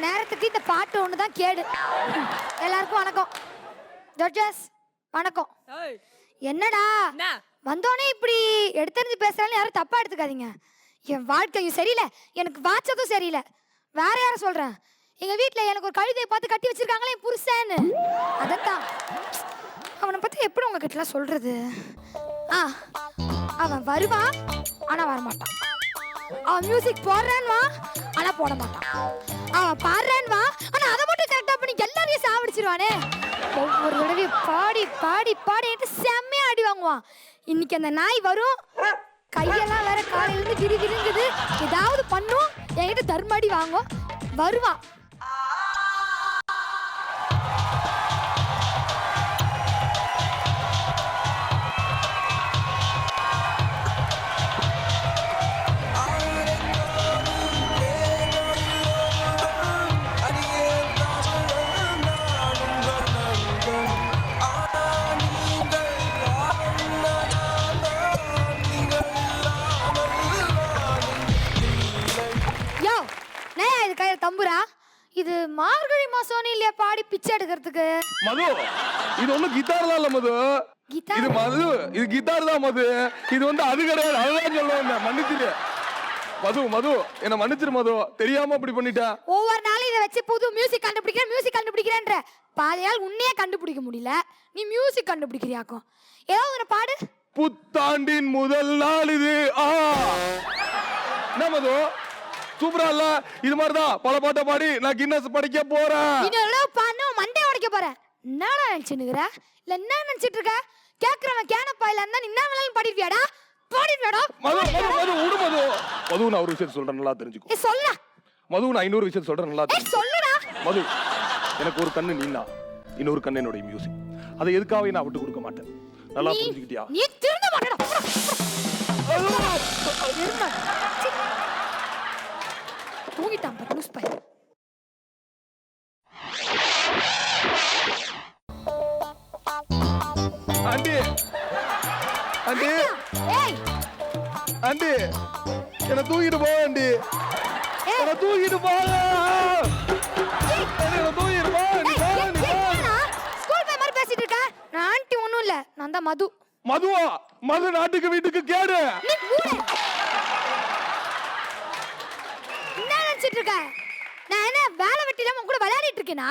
நேரத்துக்கு இந்த பாட்டு ஒன்று தான் கேடு. எல்லாருக்கும் வணக்கம். ஜட்ஜஸ் வணக்கம். என்னடா வந்தோடனே இப்படி எடுத்தறிஞ்சு பேசுறாலும் யாரும் தப்பா எடுத்துக்காதீங்க. என் வாழ்க்கையும் சரியில்லை, எனக்கு வாச்சதும் சரியில்லை. வேற யாரும் சொல்றேன், எங்க வீட்டில் எனக்கு ஒரு கழுதையை பார்த்து கட்டி வச்சிருக்காங்களே என் புருஷன்னு. அதைத்தான் அவனை பத்தி எப்படி உங்ககிட்டலாம் சொல்றது. அவன் வருவான் ஆனா வரமாட்டான். அவன் மியூசிக் போடுறேன்னு வா ஆனா போட மாட்டான். அவன் பாடுறேன்னு வா ஆனா அதை மட்டும் கரெக்டா பண்ணி எல்லாரையும் சாவடிச்சிருவானே. ஒவ்வொரு தடவையும் பாடி பாடி பாடி செம்மையா அடி வாங்குவான். இன்னைக்கு அந்த நாய் வரும், கையெல்லாம் வேற காலையில இருந்து கிரி கிரிங்குது, ஏதாவது பண்ணும், என்கிட்ட தர்மடி வாங்கும். வருவான். தம்புரா, இது மார்கழி மாசம் இல்லையா பாடி பிச்சை எடுக்கிறதுக்கு? மது, இது ஒண்ணு கிட்டார் தான் இல்ல மது. இது மது, இது கிட்டார் தான் மது. இது வந்து அது கிடையாது. அதுதான் சொல்லுவேன், மன்னிச்சிரு மது. மது என்ன மன்னிச்சிரு மது, தெரியாம அப்படி பண்ணிட்டேன். ஒவ்வொரு நாளும் இதை வச்சு புது மியூசிக் கண்டுபிடிக்கிறேன்ற பாதையால் உன்னையே கண்டுபிடிக்க முடியல, நீ மியூசிக் கண்டுபிடிக்கிறியாக்கும். ஏதோ ஒரு பாடு. புத்தாண்டின் முதல் நாள் இது. என்ன மது, சூப்பரா இல்ல? இது மாதிரிதான் பல பாட்டை பாடி நான் கின்னஸ் படிக்க போறேன். மண்டே உடைக்க போறேன். என்னடா நினைச்சுன்னுக்குற? இல்ல என்ன நினைச்சிட்டு இருக்க? கேக்குறவன் கேனப்பாயில இருந்தா நீ என்ன வேணாலும் பாடிடுவியாடா? பாடிடுவியாடா? மது மது மது விடு மது. மது நான் ஒரு விஷயம் சொல்றேன், நல்லா தெரிஞ்சுக்கோ. சொல்ல மது, நான் இன்னொரு விஷயம் சொல்றேன், நல்லா தெரிஞ்சுக்கோ. சொல்லுடா. மது, எனக்கு ஒரு கண்ணு நீனா, இன்னொரு கண்ணு என்னோட மியூசிக். அதை எதுக்காக நான் விட்டு கொடுக்க மாட்டேன். நல்லா புரிஞ்சுக்கிட்டியா? நீ திருந்த மாட்டடா. தூங்கிட்டான் பாரு லூஸ் பை. ஆண்டி ஆண்டி ஏய் ஆண்டி, என்ன தூக்கிட்டு போ ஆண்டி, என்ன தூக்கிட்டு போ. என்ன தூக்கிட்டு போ. ஸ்கூல் பை மாதிரி பேசிட்டு இருக்க. நான் ஆண்டி ஒண்ணும் இல்ல, நான் தான் மது. மதுவா? மது நாட்டுக்கு வீட்டுக்கு கேடு. என்ன நினைச்சிட்டு இருக்க? நான் என்ன வேலை வெட்டில உன் கூட விளையாடிட்டு இருக்கேனா?